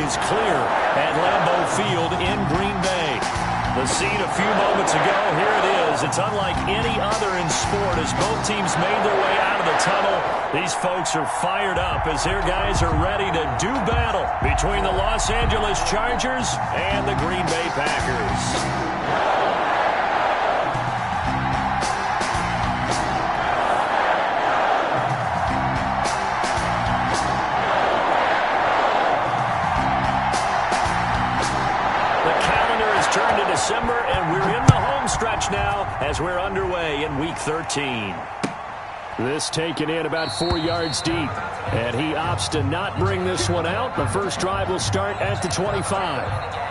is clear at Lambeau Field in Green Bay. The scene a few moments ago, here it is. It's unlike any other in sport as both teams made their way out of the tunnel. These folks are fired up as their guys are ready to do battle between the Los Angeles Chargers and the Green Bay Packers. Turned to December, and we're in the home stretch now as we're underway in Week 13. This taken in about 4 yards deep, and he opts to not bring this one out. The first drive will start at the 25.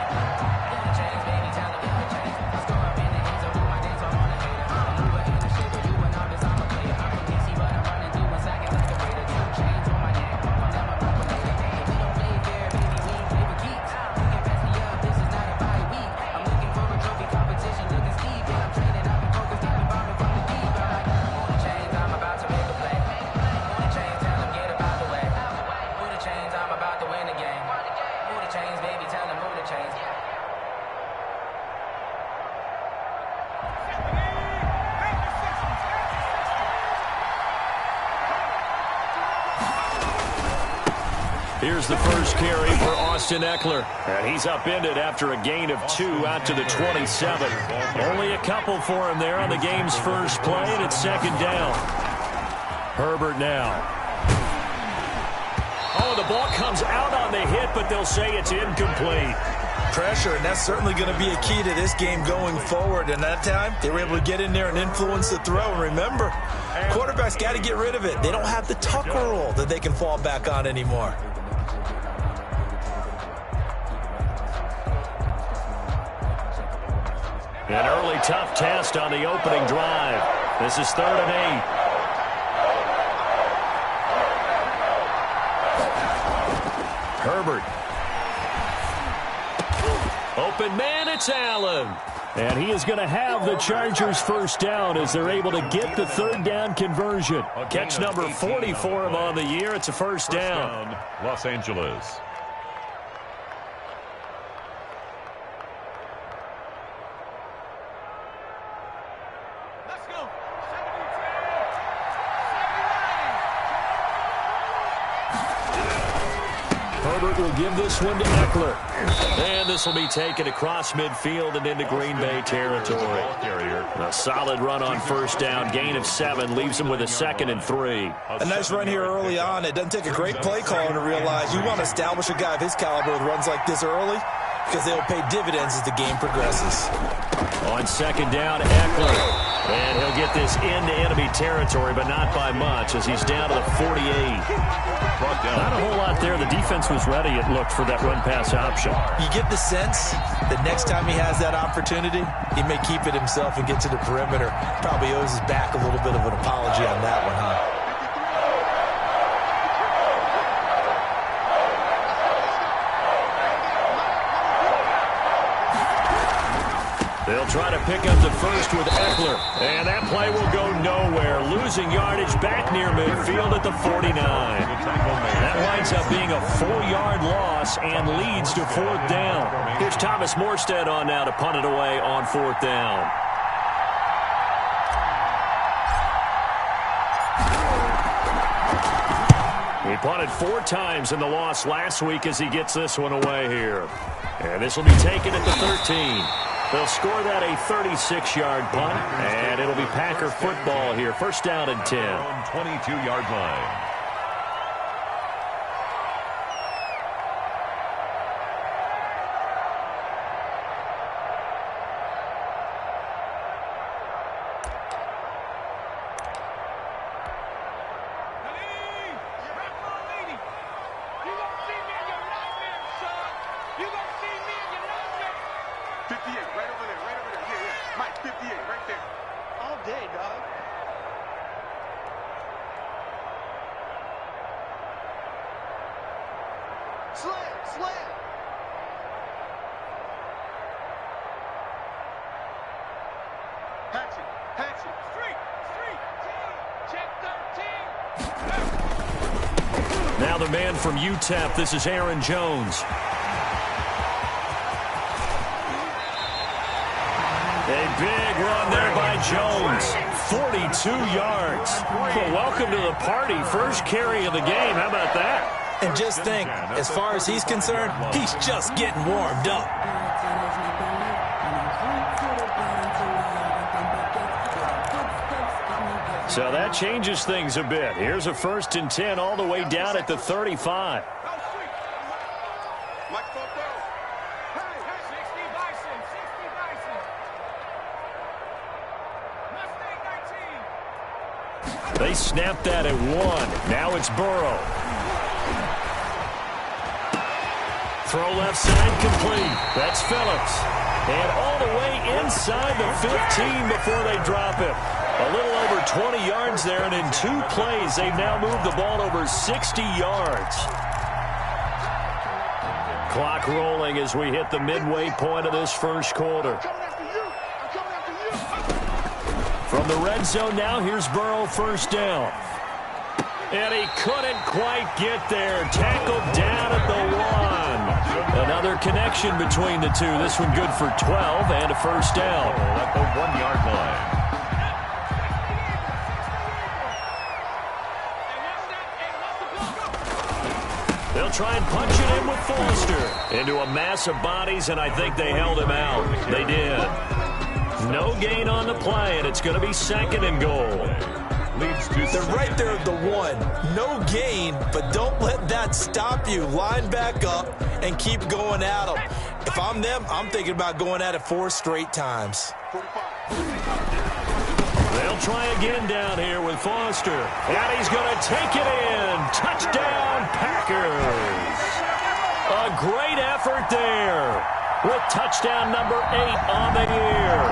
Here's the first carry for Austin Eckler. And he's upended after a gain of 2 out to the 27. Only a couple for him there on the game's first play, and it's second down. Herbert now. Oh, the ball comes out on the hit, but they'll say it's incomplete. Pressure, and that's certainly going to be a key to this game going forward. And that time, they were able to get in there and influence the throw. And remember, quarterbacks got to get rid of it. They don't have the tucker roll that they can fall back on anymore. An early tough test on the opening drive. This is 3rd and 8. Herbert. Open man, it's Allen. And he is going to have the Chargers first down as they're able to get the 3rd down conversion. Catch number 40 for him on the year. It's a first down. Los Angeles. Herbert will give this one to Eckler. And this will be taken across midfield and into Green Bay territory. A solid run on first down. Gain of 7 leaves him with a 2nd and 3. A nice run here early on. It doesn't take a great play caller to realize you want to establish a guy of his caliber with runs like this early because they'll pay dividends as the game progresses. On second down, Eckler. And he'll get this into enemy territory, but not by much as he's down to the 48. Not a whole lot there. The defense was ready, it looked, for that run-pass option. You get the sense that next time he has that opportunity, he may keep it himself and get to the perimeter. Probably owes his back a little bit of an apology on that one, huh? They'll try to pick up the first with Eckler. And that play will go nowhere. Losing yardage back near midfield at the 49. That winds up being a 4-yard loss and leads to 4th down. Here's Thomas Morstead on now to punt it away on 4th down. He punted 4 times in the loss last week as he gets this one away here. And this will be taken at the 13. They'll score that a 36-yard punt, and it'll be Packer football here. First down and 10. 22-yard line. Now the man from UTEP, this is Aaron Jones. A big run there by Jones. 42 yards. Well, welcome to the party. First carry of the game. How about that? And just think, as far as he's concerned, he's just getting warmed up. So that changes things a bit. Here's a 1st and 10 all the way down at the 35. They snapped that at 1. Now it's Burrow. Throw left side complete. That's Phillips. And all the way inside the 15 before they drop it. A little over 20 yards there, and in 2 plays, they've now moved the ball over 60 yards. Clock rolling as we hit the midway point of this first quarter. From the red zone now, here's Burrow, 1st down. And he couldn't quite get there. Tackled down at the 1. Another connection between the two. This one good for 12 and a 1st down. At the 1-yard line. They'll try and punch it in with Foster. Into a mass of bodies, and I think they held him out. They did. No gain on the play, and it's going to be 2nd and goal. They're right there at the 1. No gain, but don't let that stop you. Line back up and keep going at them. If I'm them, I'm thinking about going at it 4 straight times. They'll try again down here with Foster. And he's going to take it in. Touchdown, Packers. A great effort there with touchdown number 8 on the year.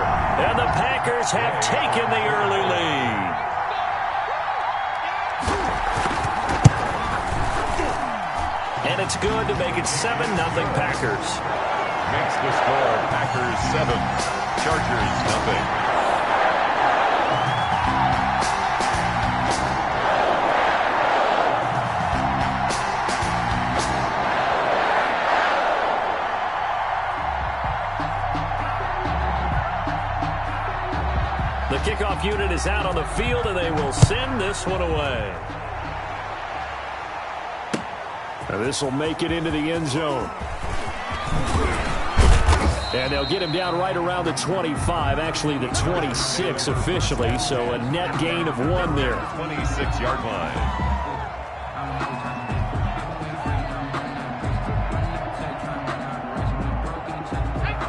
And the Packers have taken the early lead. And it's good to make it 7-0 Packers. Makes the score Packers 7, Chargers 0. The kickoff unit is out on the field, and they will send this one away. Now this will make it into the end zone. And they'll get him down right around the 25, actually the 26 officially, so a net gain of 1 there. 26-yard line.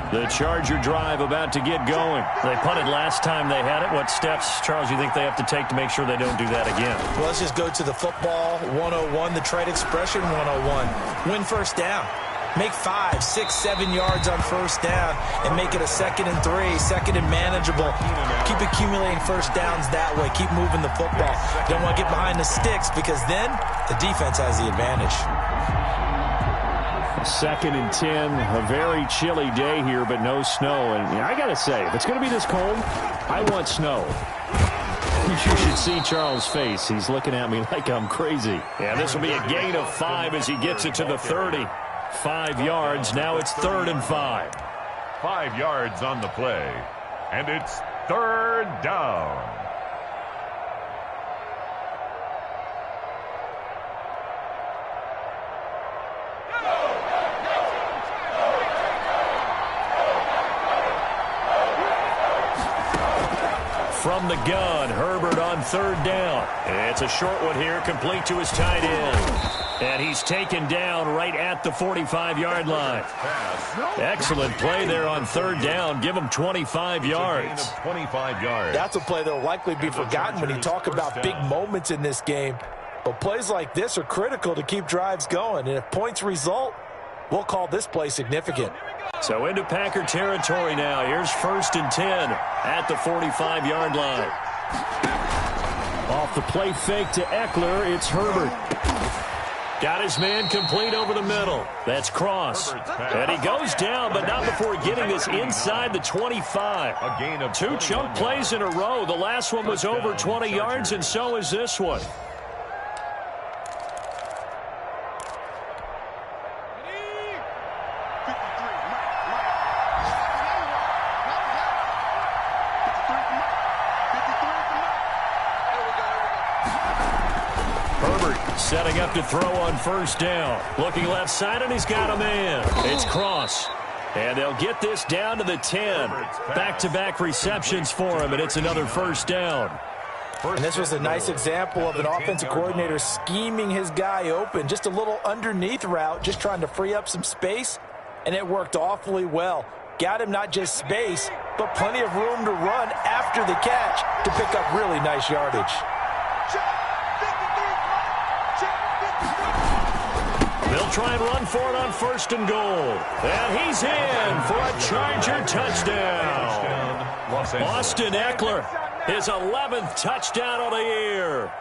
The Charger drive about to get going. They punted last time they had it. What steps, Charles, you think they have to take to make sure they don't do that again? Well, let's just go to the football 101, the trade expression 101. Win 1st down. Make 5, 6, 7 yards on 1st down and make it a 2nd and 3, 2nd and manageable. Keep accumulating 1st downs that way. Keep moving the football. Don't want to get behind the sticks because then the defense has the advantage. 2nd and 10, a very chilly day here, but no snow. And I got to say, if it's going to be this cold, I want snow. You should see Charles' face. He's looking at me like I'm crazy. Yeah, this will be a gain of 5 as he gets it to the 30. 5 yards. Now it's 3rd and 5. 5 yards on the play. And it's 3rd down. From the gun, Herbert on 3rd down. It's a short one here, complete to his tight end. And he's taken down right at the 45-yard line. Excellent play there on 3rd down. Give him 25 yards. 25 yards. That's a play that will likely be forgotten when you talk about big moments in this game. But plays like this are critical to keep drives going. And if points result, we'll call this play significant. So into Packer territory now. Here's 1st and 10 at the 45-yard line. Off the play fake to Eckler, it's Herbert. Got his man complete over the middle. That's Cross. And he goes down, but not before getting this inside the 25. A gain of 2 chunk plays in a row. The last one was over 20 yards, and so is this one. Setting up to throw on first down. Looking left side, and he's got a man. It's Cross. And they'll get this down to the 10. Back-to-back receptions for him, and it's another first down. And this was a nice example of an offensive coordinator scheming his guy open. Just a little underneath route, just trying to free up some space, and it worked awfully well. Got him not just space, but plenty of room to run after the catch to pick up really nice yardage. They'll try and run for it on first and goal. And he's in for a Charger touchdown. Austin Eckler, his 11th touchdown of the year.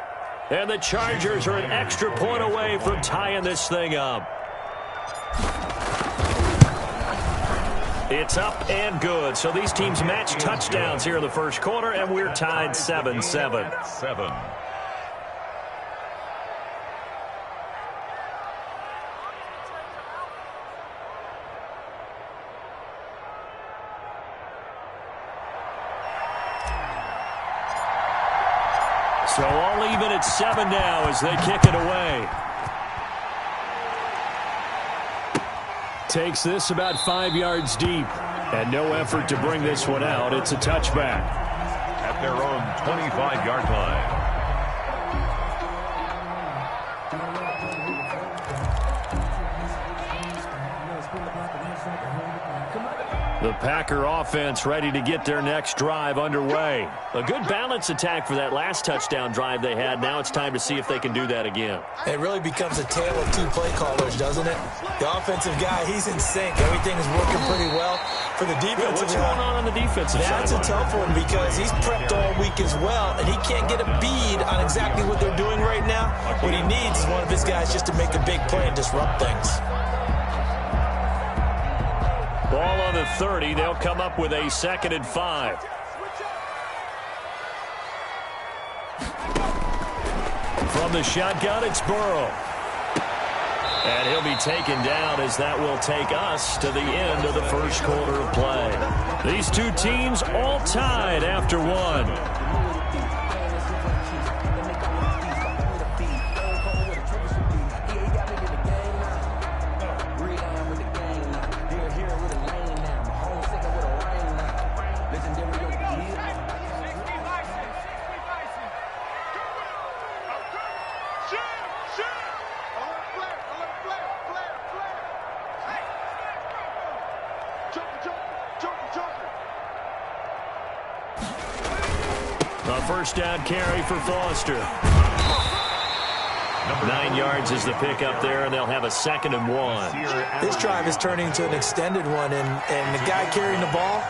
And the Chargers are an extra point away from tying this thing up. It's up and good. So these teams match touchdowns here in the first quarter, and we're tied 7-7. So all even at 7 now as they kick it away. Takes this about 5 yards deep. And no effort to bring this one out. It's a touchback. At their own 25-yard line. The Packer offense ready to get their next drive underway. A good balance attack for that last touchdown drive they had. Now it's time to see if they can do that again. It really becomes a tale of two play callers, doesn't it? The offensive guy, he's in sync. Everything is working pretty well. For the defensive what's going on the defensive side? That's a tough one because he's prepped all week as well, and he can't get a bead on exactly what they're doing right now. What he needs is one of his guys just to make a big play and disrupt things. Ball on the 30. They'll come up with a 2nd and 5. From the shotgun, it's Burrow. And he'll be taken down as that will take us to the end of the first quarter of play. These two teams all tied after one. First down carry for Foster. 9 yards is the pickup there, and they'll have a 2nd and 1. This drive is turning to an extended one, and the guy carrying the ball,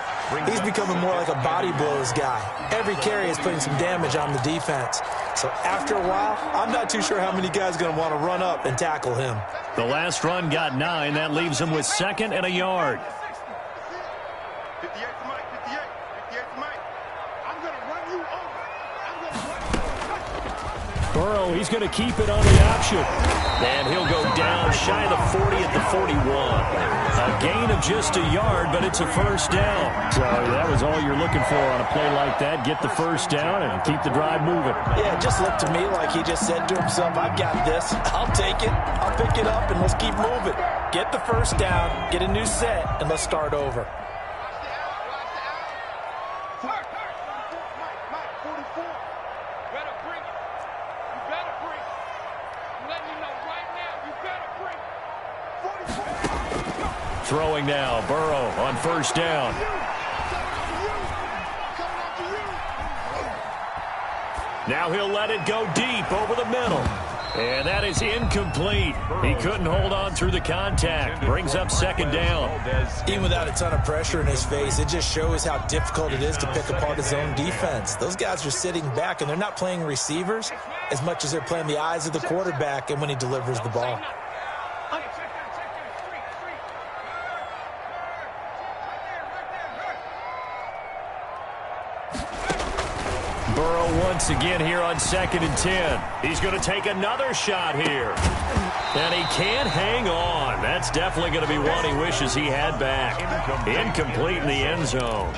he's becoming more like a body blows guy. Every carry is putting some damage on the defense. So after a while, I'm not too sure how many guys are going to want to run up and tackle him. The last run got 9. That leaves him with 2nd and a yard. Burrow, he's going to keep it on the option. And he'll go down shy of the 40 at the 41. A gain of just a yard, but it's a first down. So that was all you're looking for on a play like that. Get the first down and keep the drive moving. Yeah, it just looked to me like he just said to himself, I've got this. I'll take it. I'll pick it up, and let's keep moving. Get the first down, get a new set, and let's start over. Throwing now, Burrow on first down. Now he'll let it go deep over the middle. And that is incomplete. He couldn't hold on through the contact. Brings up 2nd down. Even without a ton of pressure in his face, it just shows how difficult it is to pick apart his own defense. Those guys are sitting back, and they're not playing receivers as much as they're playing the eyes of the quarterback and when he delivers the ball. Burrow once again here on 2nd and 10. He's going to take another shot here. And he can't hang on. That's definitely going to be one he wishes he had back. Incomplete in the end zone.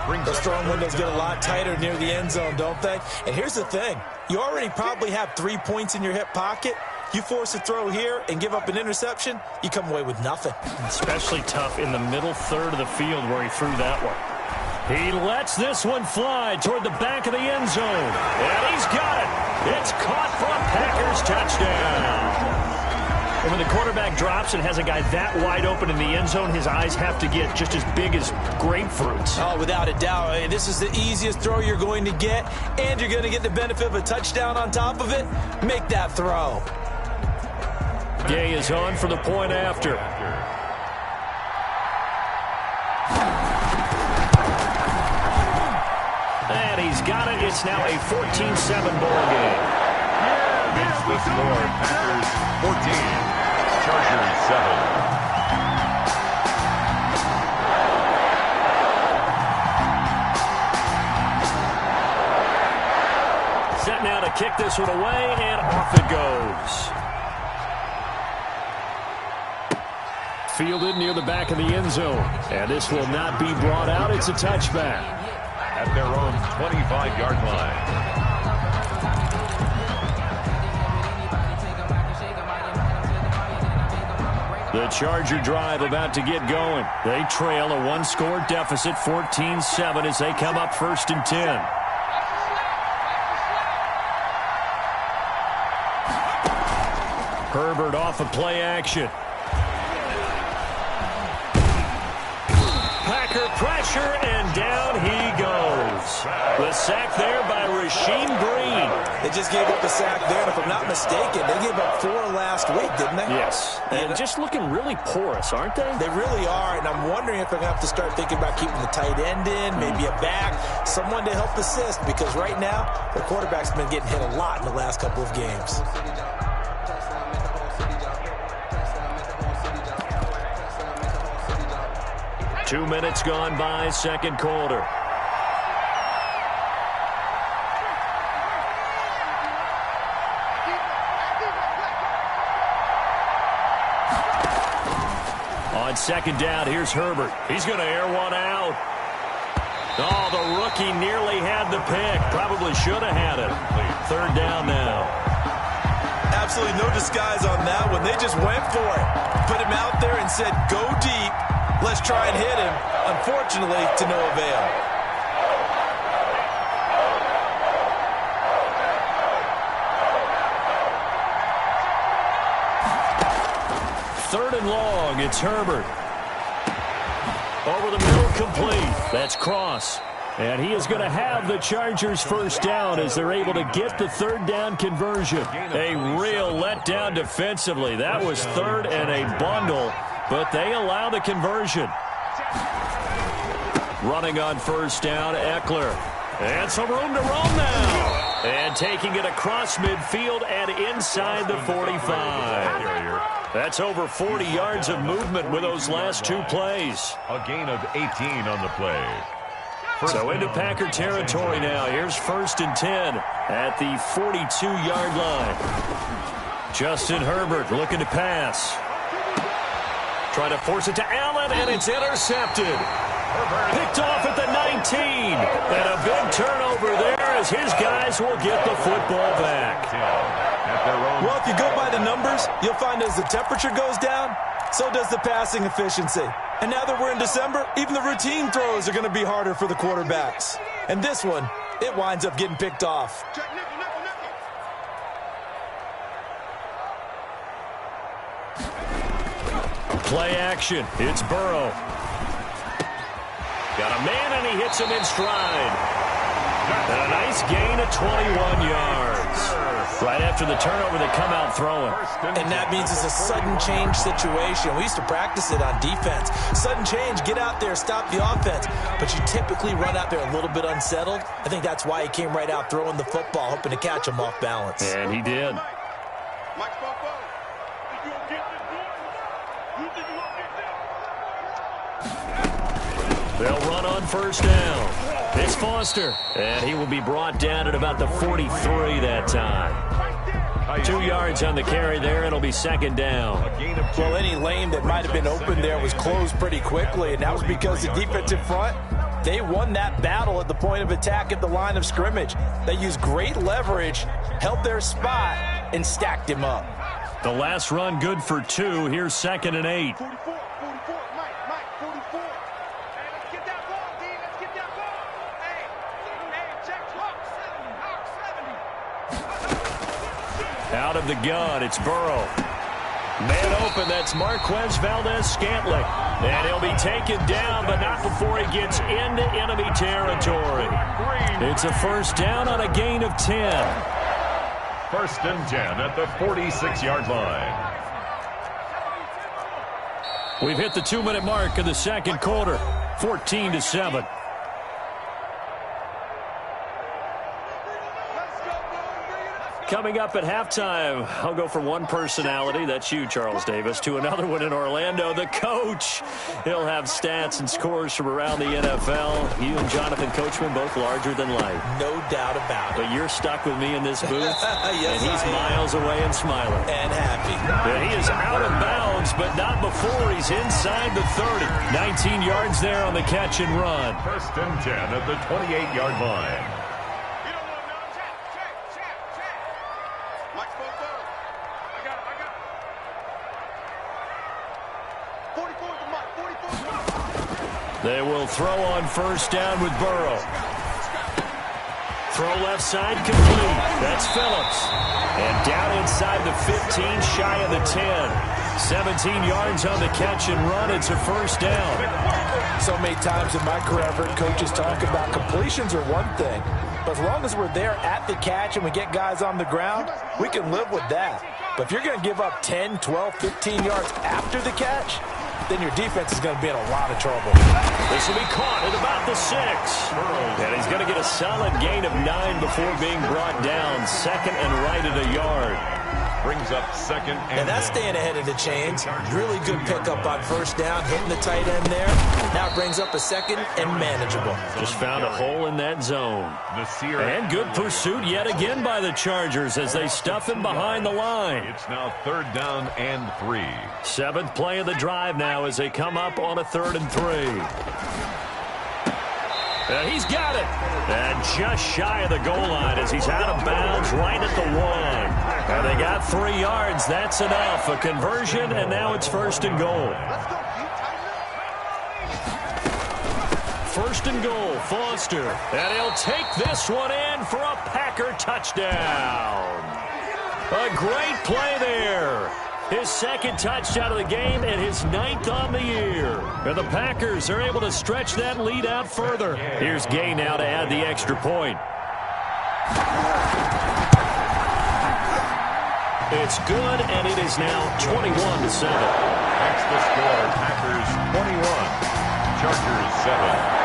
Those throwing windows get a lot tighter near the end zone, don't they? And here's the thing. You already probably have 3 points in your hip pocket. You force a throw here and give up an interception, you come away with nothing. Especially tough in the middle third of the field where he threw that one. He lets this one fly toward the back of the end zone. And he's got it. It's caught for a Packers touchdown. And when the quarterback drops and has a guy that wide open in the end zone, his eyes have to get just as big as grapefruits. Oh, without a doubt. This is the easiest throw you're going to get, and you're going to get the benefit of a touchdown on top of it. Make that throw. Gay is on for the point after. And he's got it. It's now a 14-7 ball game. It's the score. Packers 14, Chargers 7. Set now to kick this one away, and off it goes. Fielded near the back of the end zone. And this will not be brought out. It's a touchback. At their own 25-yard line. The Charger drive about to get going. They trail a one-score deficit, 14-7, as they come up 1st and 10. Herbert off of play action. Packer pressure, and down he goes. The sack there by Rasheem Green. They just gave up a sack there, and if I'm not mistaken, they gave up 4 last week, didn't they? Yes, and just looking really porous, aren't they? They really are, and I'm wondering if they're going to have to start thinking about keeping the tight end in, maybe a back, someone to help assist, because right now, the quarterback's been getting hit a lot in the last couple of games. Two minutes gone by, second quarter. On second down, here's Herbert. He's going to air one out. Oh, the rookie nearly had the pick. Probably should have had it. Third down now. Absolutely no disguise on that one. They just went for it. Put him out there and said, go deep. Let's try and hit him. Unfortunately, to no avail. Third and long, it's Herbert. Over the middle, complete. That's Cross. And he is going to have the Chargers first down as they're able to get the third down conversion. A real letdown defensively. That was third and a bundle, but they allow the conversion. Running on first down, Eckler. And some room to roam now. And taking it across midfield and inside the 45. That's over 40 yards of movement with those last two plays. A gain of 18 on the play. So into Packer territory now. Here's 1st and 10 at the 42-yard line. Justin Herbert looking to pass. Trying to force it to Allen, and it's intercepted. Picked off at the 19. And a big turnover there as his guys will get the football back. Well, if you go by the numbers, you'll find as the temperature goes down, so does the passing efficiency. And now that we're in December, even the routine throws are going to be harder for the quarterbacks. And this one, it winds up getting picked off. Play action. It's Burrow. Got a man, and he hits him in stride. And a nice gain of 21 yards. Right after the turnover, they come out throwing. And that means it's a sudden change situation. We used to practice it on defense. Sudden change, get out there, stop the offense. But you typically run out there a little bit unsettled. I think that's why he came right out throwing the football, hoping to catch him off balance. And he did. They'll run on first down. It's Foster. And he will be brought down at about the 43 that time. 2 yards on the carry there. It'll be second down. Well, any lane that might have been open there was closed pretty quickly, and that was because the defensive front, They won that battle at the point of attack at the line of scrimmage. They used great leverage, held their spot, and stacked him up. The last run good for 2. Here's 2nd and 8. Out of the gun, it's Burrow. Man open, that's Marquez Valdez-Scantling. And he'll be taken down, but not before he gets into enemy territory. It's a first down on a gain of 10. 1st and 10 at the 46-yard line. We've hit the 2-minute mark of the second quarter, 14-7. Coming up at halftime, I'll go from one personality, that's you, Charles Davis, to another one in Orlando, the coach. He'll have stats and scores from around the NFL. You and Jonathan Coachman, both larger than life. No doubt about it. But you're stuck with me in this booth, yes, and he's miles away and smiling. And happy. And he is out of bounds, but not before he's inside the 30. 19 yards there on the catch and run. 1st and 10 at the 28-yard line. They will throw on first down with Burrow. Throw left side complete. That's Phillips. And down inside the 15, shy of the 10. 17 yards on the catch and run. It's a first down. So many times in my career, I've heard coaches talk about completions are one thing. But as long as we're there at the catch and we get guys on the ground, we can live with that. But if you're going to give up 10, 12, 15 yards after the catch, then your defense is going to be in a lot of trouble. This will be caught at about the 6. And he's going to get a solid gain of 9 before being brought down. 2nd and right at a yard. Brings up 2nd and that's staying ahead of the chains. Really good pickup on first down, hitting the tight end there. Now brings up a 2nd and manageable. Just found a hole in that zone. And good pursuit yet again by the Chargers as they stuff him behind the line. It's now 3rd down and 3. 7th play of the drive now as they come up on a 3rd and 3. He's got it. And just shy of the goal line as he's out of bounds right at the 1. And they got 3 yards. That's enough. A conversion, and now it's 1st and goal. 1st and goal, Foster. And he'll take this one in for a Packer touchdown. A great play there. His 2nd touchdown of the game and his 9th on the year. And the Packers are able to stretch that lead out further. Here's Gay now to add the extra point. It's good, and it is now 21-7. That's the score. Packers 21, Chargers 7.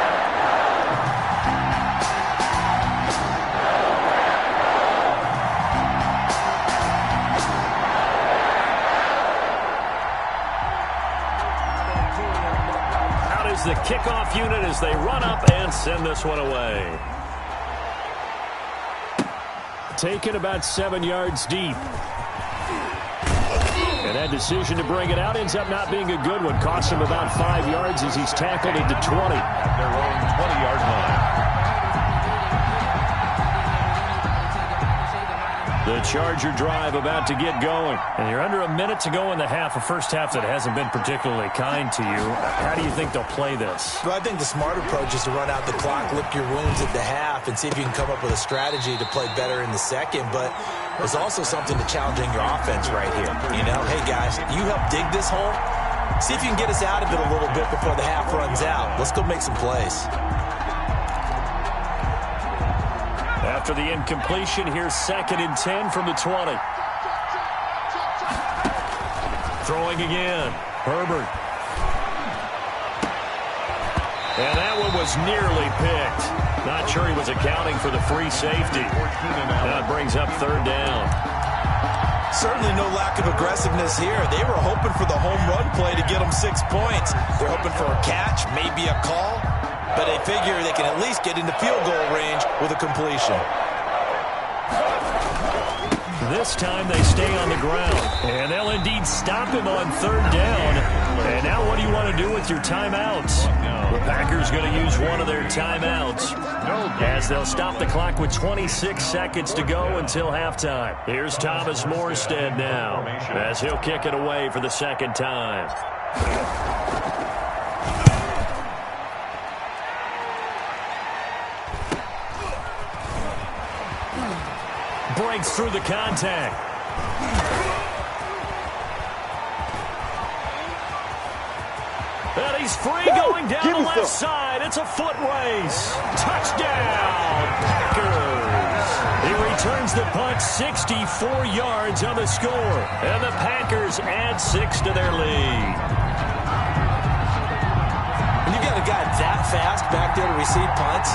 The kickoff unit as they run up and send this one away. Taken about 7 yards deep. And that decision to bring it out ends up not being a good one. Costs him about 5 yards as he's tackled into 20. At their own 20-yard line. The Charger drive about to get going. And you're under a minute to go in the half, a first half that hasn't been particularly kind to you. How do you think they'll play this? Well, I think the smart approach is to run out the clock, lick your wounds at the half, and see if you can come up with a strategy to play better in the second. But there's also something to challenging your offense right here. You know, hey, guys, you help dig this hole. See if you can get us out of it a little bit before the half runs out. Let's go make some plays. After the incompletion, here's 2nd and 10 from the 20. Throwing again. Herbert. And that one was nearly picked. Not sure he was accounting for the free safety. Now it brings up 3rd down. Certainly no lack of aggressiveness here. They were hoping for the home run play to get them 6 points. They're hoping for a catch, maybe a call. But they figure they can at least get into field goal range with a completion. This time they stay on the ground. And they'll indeed stop him on 3rd down. And now what do you want to do with with your timeouts? The Packers going to use one of their timeouts as they'll stop the clock with 26 seconds to go until halftime. Here's Thomas Morstead now as he'll kick it away for the second time. Breaks through the contact. And he's free going down the left side. It's a foot race. Touchdown, Packers. He returns the punt 64 yards on the score. And the Packers add 6 to their lead. When you got a guy that fast back there to receive punts,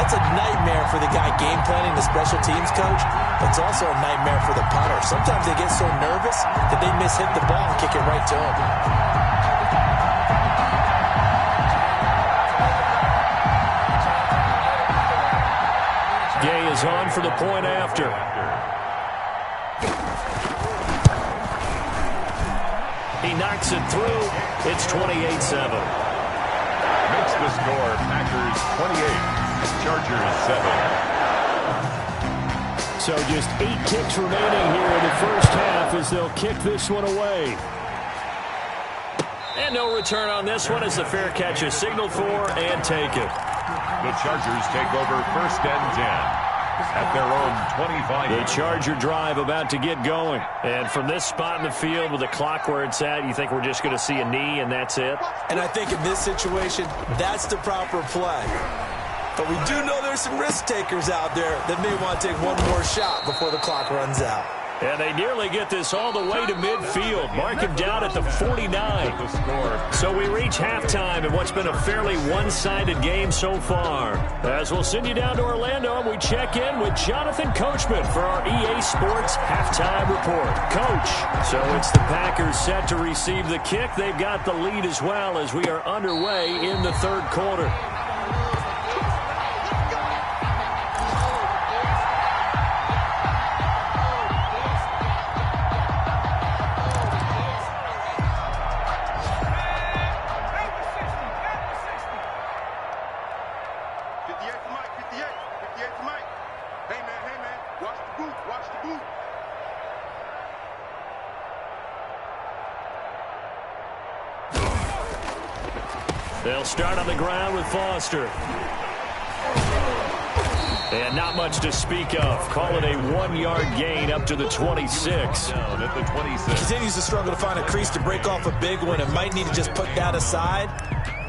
that's a nightmare for the guy game planning, the special teams coach. It's also a nightmare for the punter. Sometimes they get so nervous that they mishit the ball and kick it right to him. Gay is on for the point after. He knocks it through. It's 28-7. Makes the score Packers 28, Chargers 7. So just 8 kicks remaining here in the first half as they'll kick this one away. And no return on this one as the fair catch is signaled for and taken. The Chargers take over 1st and 10 at their own 25. The Charger drive about to get going. And from this spot in the field with the clock where it's at, you think we're just going to see a knee and that's it? And I think in this situation, that's the proper play. But we do know there's some risk takers out there that may want to take one more shot before the clock runs out. And they nearly get this all the way to midfield. Mark him down at the 49. So we reach halftime in what's been a fairly one-sided game so far. As we'll send you down to Orlando, and we check in with Jonathan Coachman for our EA Sports Halftime Report. Coach, so it's the Packers set to receive the kick. They've got the lead as well as we are underway in the third quarter. They'll start on the ground with Foster. And not much to speak of. Call it a 1-yard gain up to the 26. Down at the 26. Continues to struggle to find a crease to break off a big one and might need to just put that aside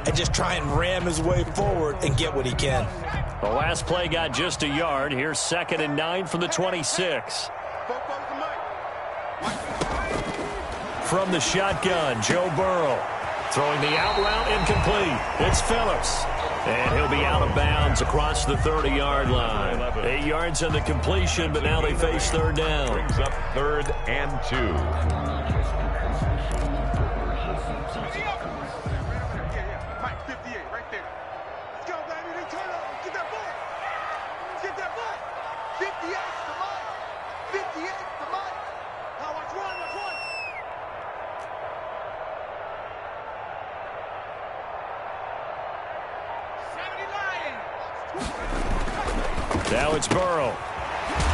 and just try and ram his way forward and get what he can. The last play got just a yard. Here's 2nd and 9 from the 26. From the shotgun, Joe Burrow. Throwing the out route incomplete. It's Phillips. And he'll be out of bounds across the 30-yard line. 8 yards on the completion, but now they face 3rd down. Brings up 3rd and 2. Mike, 58, right there. Let's go, baby. They turn up. Get that ball. Get that ball. 58 to Mike. 58 to Mike. Now watch one. Now it's Burrow.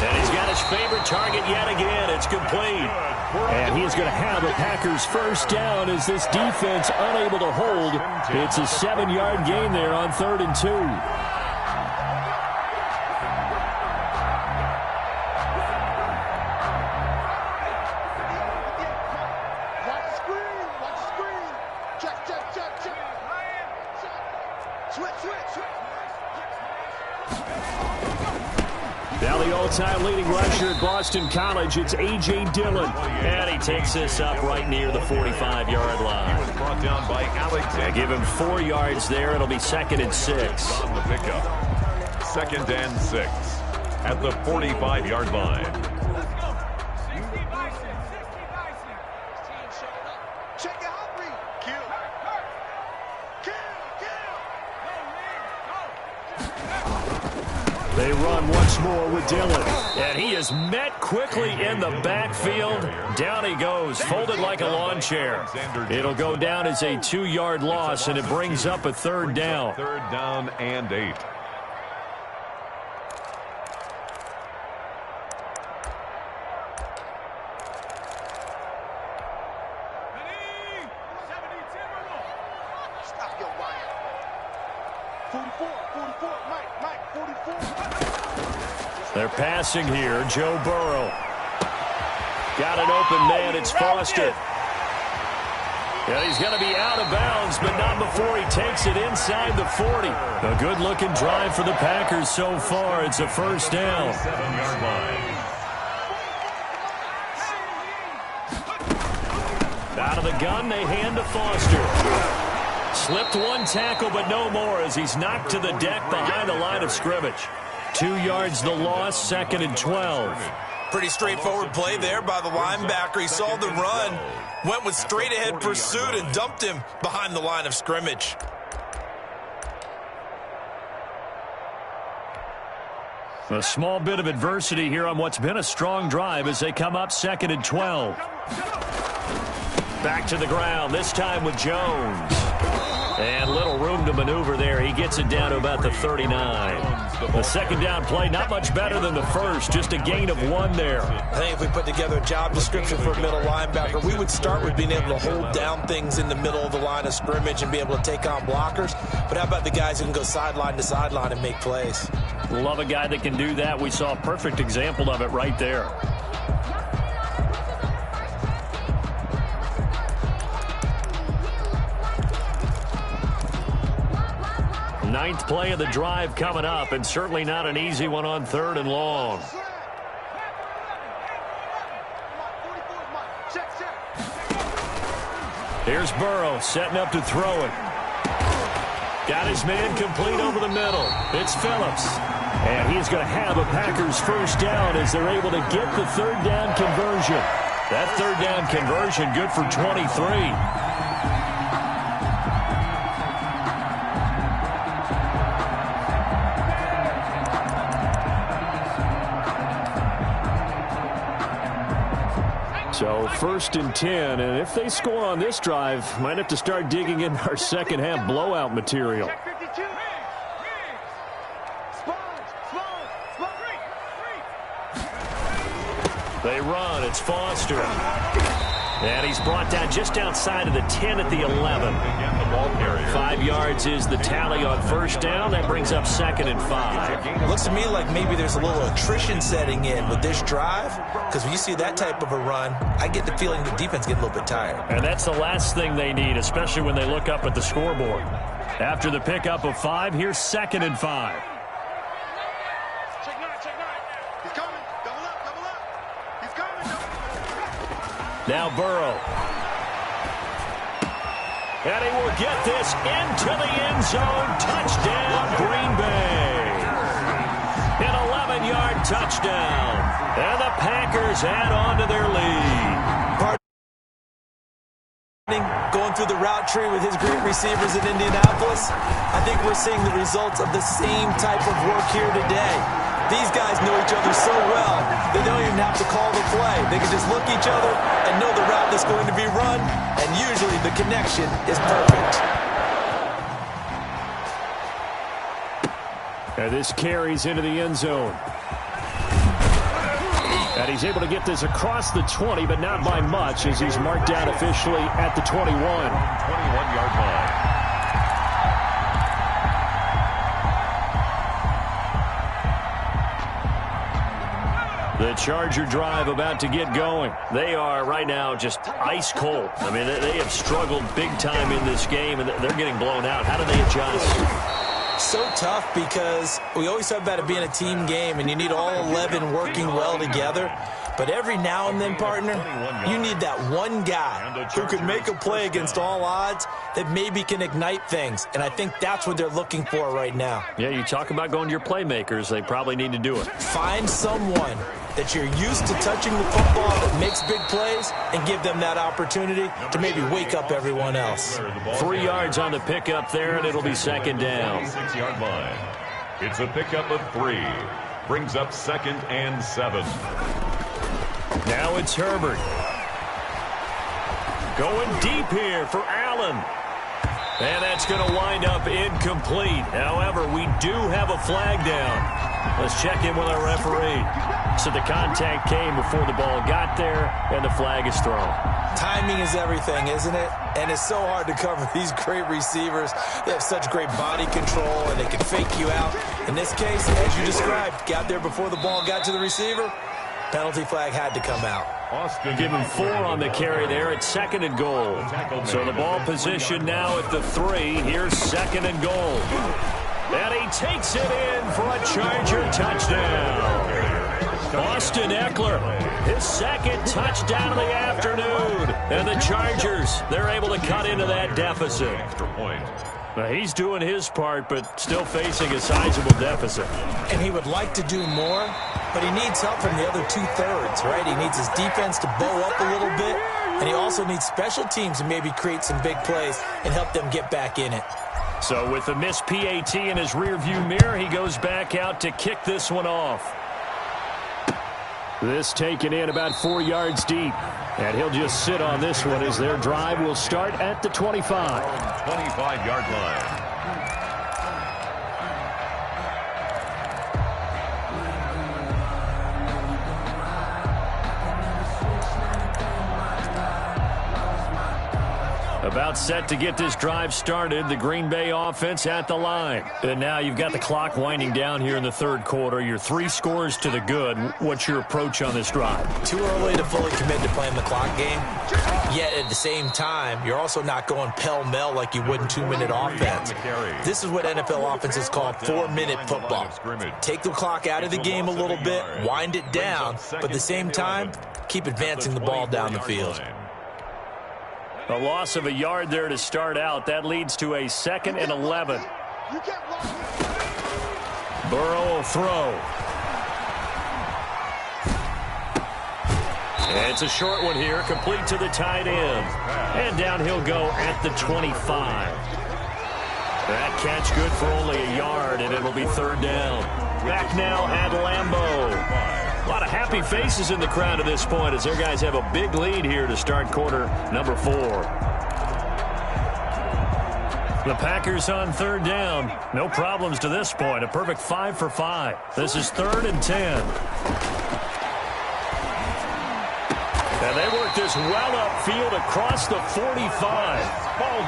And he's got his favorite target yet again. It's complete. And he's going to have the Packers first down as this defense unable to hold. It's a 7-yard gain there on 3rd and 2. Watch the screen. Check. Switch. Now the all-time leading rusher at Boston College, it's A.J. Dillon. And he takes this up right near the 45-yard line. He was brought down by Alexander. Give him 4 yards there. It'll be 2nd and 6. On the pickup. 2nd and 6 at the 45-yard line. Check it out, Reed. Kill. They run once more with Dillon. And he is met quickly in the backfield. Down he goes, folded like a lawn chair. It'll go down as a 2-yard loss, and it brings up a third down. Third down and 8. Stop your wire. 44, Mike, 44. They're passing here. Joe Burrow. Got an open man. It's Foster. And he's going to be out of bounds, but not before he takes it inside the 40. A good-looking drive for the Packers so far. It's a first down. 7-yard line. Out of the gun, they hand to Foster. Slipped one tackle, but no more as he's knocked to the deck behind the line of scrimmage. 2 yards the loss, 2nd and 12. Pretty straightforward play there by the linebacker. He saw the run, went with straight-ahead pursuit, and dumped him behind the line of scrimmage. A small bit of adversity here on what's been a strong drive as they come up 2nd and 12. Back to the ground, this time with Jones. And little room to maneuver there. He gets it down to about the 39. The second down play, not much better than the first. Just a gain of 1 there. I think if we put together a job description for a middle linebacker, we would start with being able to hold down things in the middle of the line of scrimmage and be able to take on blockers. But how about the guys who can go sideline to sideline and make plays? Love a guy that can do that. We saw a perfect example of it right there. Ninth play of the drive coming up, and certainly not an easy one on 3rd and long. Here's Burrow setting up to throw it. Got his man complete over the middle. It's Phillips. And he's going to have a Packers first down as they're able to get the 3rd down conversion. That 3rd down conversion good for 23. So 1st and 10, and if they score on this drive, might have to start digging in our second half blowout material. They run, it's Foster. And he's brought down just outside of the 10 at the 11. 5 yards is the tally on first down. That brings up 2nd and 5. Looks to me like maybe there's a little attrition setting in with this drive, because when you see that type of a run, I get the feeling the defense gets a little bit tired. And that's the last thing they need, especially when they look up at the scoreboard. After the pickup of 5, here's 2nd and 5. Check 9. He's coming. Double up. He's coming. Now Burrow. And he will get this into the end zone. Touchdown, Green Bay. An 11-yard touchdown. And the Packers add on to their lead. Going through the route tree with his great receivers in Indianapolis, I think we're seeing the results of the same type of work here today. These guys know each other so well, they don't even have to call the play. They can just look each other and know the route that's going to be run, and usually the connection is perfect. And this carries into the end zone. And he's able to get this across the 20, but not by much, as he's marked down officially at the 21. 21-yard line. The Charger drive about to get going. They are right now just ice cold. I mean, they have struggled big time in this game, and they're getting blown out. How do they adjust? So tough, because we always talk about it being a team game, and you need all 11 working well together. But every now and then, partner, you need that one guy who can make a play against all odds that maybe can ignite things. And I think that's what they're looking for right now. Yeah, you talk about going to your playmakers. They probably need to do it. Find someone that you're used to touching the football that makes big plays and give them that opportunity to maybe wake up everyone else. 3 yards on the pickup there, and it'll be 2nd down. 6-yard line. It's a pickup of 3. Brings up 2nd and 7. Now it's Herbert. Going deep here for Allen. And that's going to wind up incomplete. However, we do have a flag down. Let's check in with our referee. So the contact came before the ball got there, and the flag is thrown. Timing is everything, isn't it? And it's so hard to cover these great receivers. They have such great body control, and they can fake you out. In this case, as you described, got there before the ball got to the receiver. Penalty flag had to come out. Give him 4 on the carry there. It's 2nd and goal. So the ball position now at the 3. Here's 2nd and goal. And he takes it in for a Charger touchdown. Austin Eckler, his 2nd touchdown of the afternoon. And the Chargers, they're able to cut into that deficit. Extra point. Now, he's doing his part, but still facing a sizable deficit. And he would like to do more, but he needs help from the other 2/3, right? He needs his defense to bow up a little bit, and he also needs special teams to maybe create some big plays and help them get back in it. So with the missed PAT in his rearview mirror, he goes back out to kick this one off. This taken in about 4 yards deep. And he'll just sit on this one as their drive will start at the 25. 25-yard line. About set to get this drive started. The Green Bay offense at the line. And now you've got the clock winding down here in the 3rd quarter. You're 3 scores to the good. What's your approach on this drive? Too early to fully commit to playing the clock game. Yet at the same time, you're also not going pell-mell like you would in 2-minute offense. This is what NFL offenses call 4-minute football. Take the clock out of the game a little bit, wind it down, but at the same time, keep advancing the ball down the field. A loss of a yard there to start out. That leads to a 2nd and 11. Burrow will throw. And it's a short one here, complete to the tight end. And down he'll go at the 25. That catch good for only a yard, and it'll be 3rd down. Back now at Lambeau. A lot of happy faces in the crowd at this point as their guys have a big lead here to start quarter number 4. The Packers on 3rd down. No problems to this point. A perfect 5 for 5. This is 3rd and 10. And they work this well upfield across the 45.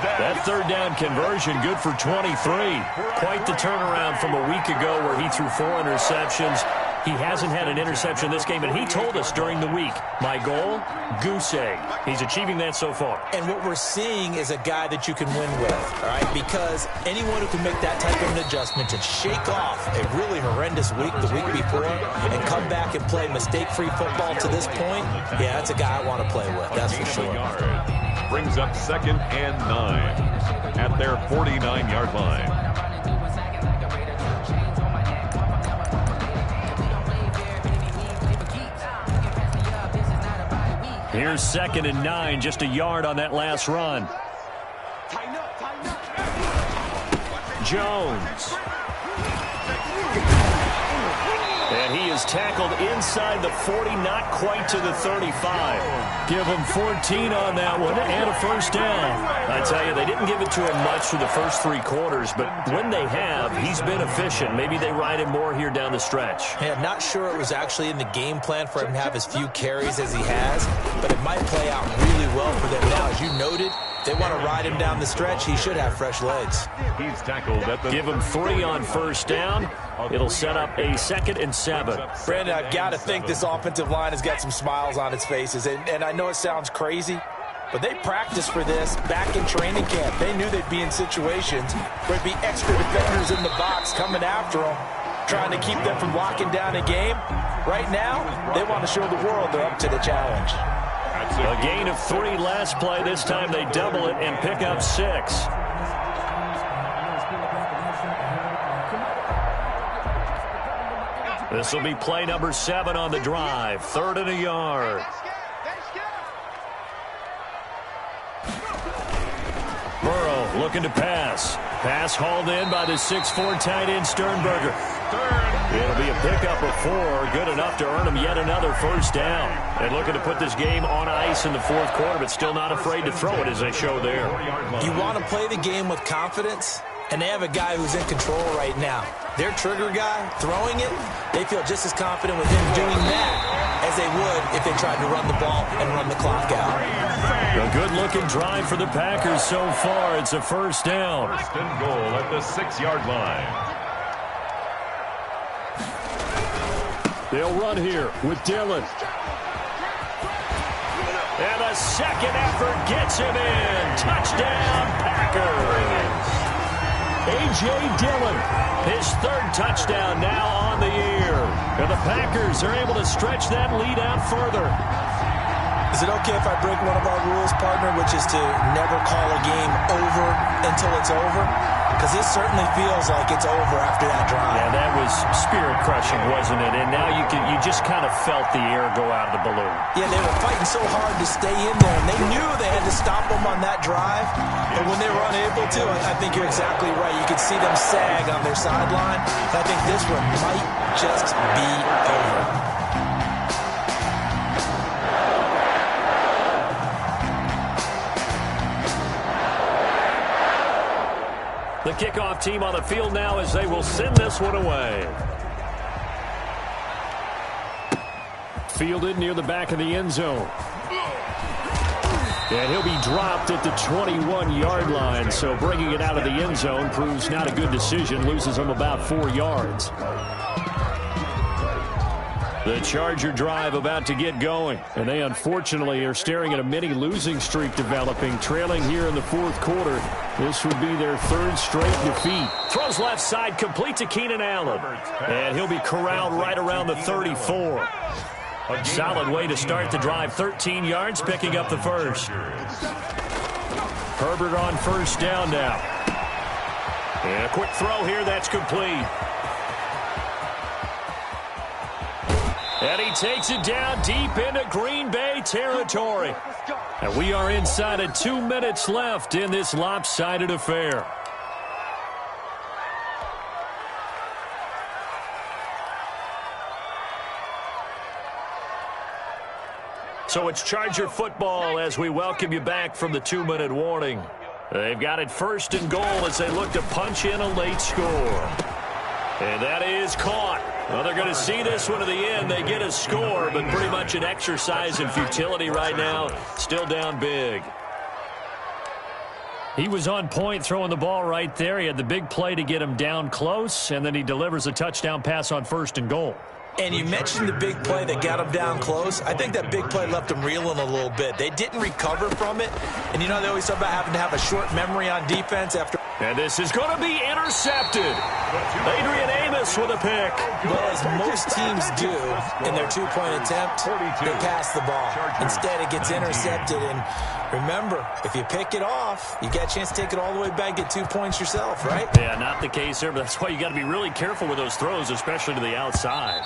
That 3rd down conversion good for 23. Quite the turnaround from a week ago where he threw 4 interceptions. He hasn't had an interception this game, and he told us during the week, my goal, goose egg. He's achieving that so far. And what we're seeing is a guy that you can win with, all right? Because anyone who can make that type of an adjustment and shake off a really horrendous week the week before and come back and play mistake-free football to this point, yeah, that's a guy I want to play with, that's for sure. Brings up 2nd and 9 at their 49-yard line. Here's 2nd and 9, just a yard on that last run. Jones. And he is tackled inside the 40, not quite to the 35. Give him 14 on that one and a 1st down. I tell you, they didn't give it to him much through the first 3 quarters, but when they have, he's been efficient. Maybe they ride him more here down the stretch. Yeah, I'm not sure it was actually in the game plan for him to have as few carries as he has, but it might play out really well for them now. As you noted, they want to ride him down the stretch. He should have fresh legs. He's tackled at the... Give him 3 on 1st down. It'll set up a 2nd and 7. Brandon, I've got to think this offensive line has got some smiles on its faces. And I know it sounds crazy, but they practiced for this back in training camp. They knew they'd be in situations where there'd be extra defenders in the box coming after them, trying to keep them from locking down a game. Right now, they want to show the world they're up to the challenge. A gain of 3 last play. This time they double it and pick up 6. This will be play number 7 on the drive. 3rd and a yard. Burrow looking to pass. Pass hauled in by the 6'4" tight end Sternberger. It'll be a pickup of 4, good enough to earn him yet another first down. And looking to put this game on ice in the fourth quarter, but still not afraid to throw it as they show there. You want to play the game with confidence, and they have a guy who's in control right now. Their trigger guy, throwing it, they feel just as confident with him doing that as they would if they tried to run the ball and run the clock out. A good-looking drive for the Packers so far. It's a first down. First and goal at the 6-yard line. They'll run here with Dillon. And a second effort gets him in. Touchdown, Packers. A.J. Dillon, his third touchdown now on the year. And the Packers are able to stretch that lead out further. Is it okay if I break one of our rules, partner, which is to never call a game over until it's over? Because this certainly feels like it's over after that drive. Yeah, that was spirit-crushing, wasn't it? And now you just kind of felt the air go out of the balloon. Yeah, they were fighting so hard to stay in there, and they knew they had to stop them on that drive. But when they were unable to, I think you're exactly right. You could see them sag on their sideline. I think this one might just be over. The kickoff team on the field now as they will send this one away. Fielded near the back of the end zone. And he'll be dropped at the 21-yard line, so bringing it out of the end zone proves not a good decision, loses him about 4 yards. The Charger drive about to get going, and they unfortunately are staring at a mini losing streak developing, trailing here in the fourth quarter. This would be their third straight defeat. Throws left side, complete to Keenan Allen. And he'll be corralled right around the 34. Solid way to start the drive, 13 yards, picking up the first. Herbert on first down now. And a quick throw here, that's complete. And he takes it down deep into Green Bay territory. And we are inside of 2 minutes left in this lopsided affair. So it's Charger football as we welcome you back from the 2-minute warning. They've got it first and goal as they look to punch in a late score. And that is caught. Well, they're going to see this one to the end. They get a score, but pretty much an exercise in futility right now. Still down big. He was on point throwing the ball right there. He had the big play to get him down close, and then he delivers a touchdown pass on first and goal. And you mentioned the big play that got him down close. I think that big play left him reeling a little bit. They didn't recover from it. And, you know, they always talk about having to have a short memory on defense after. And this is going to be intercepted. Adrian Amos with a pick. Well, as most teams do in their two-point attempt, they pass the ball. Instead, it gets intercepted. And remember, if you pick it off, you got a chance to take it all the way back, get 2 points yourself, right? Yeah, not the case here, but that's why you got to be really careful with those throws, especially to the outside.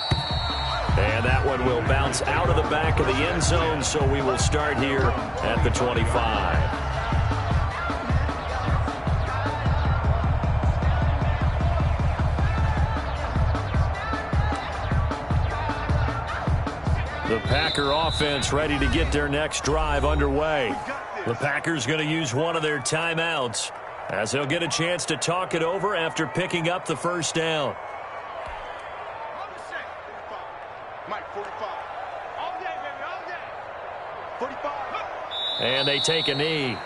And that one will bounce out of the back of the end zone, so we will start here at the 25. The Packer offense ready to get their next drive underway. The Packers going to use one of their timeouts as they'll get a chance to talk it over after picking up the first down. Mike, 45. All day, baby, all day. 45. And they take a knee.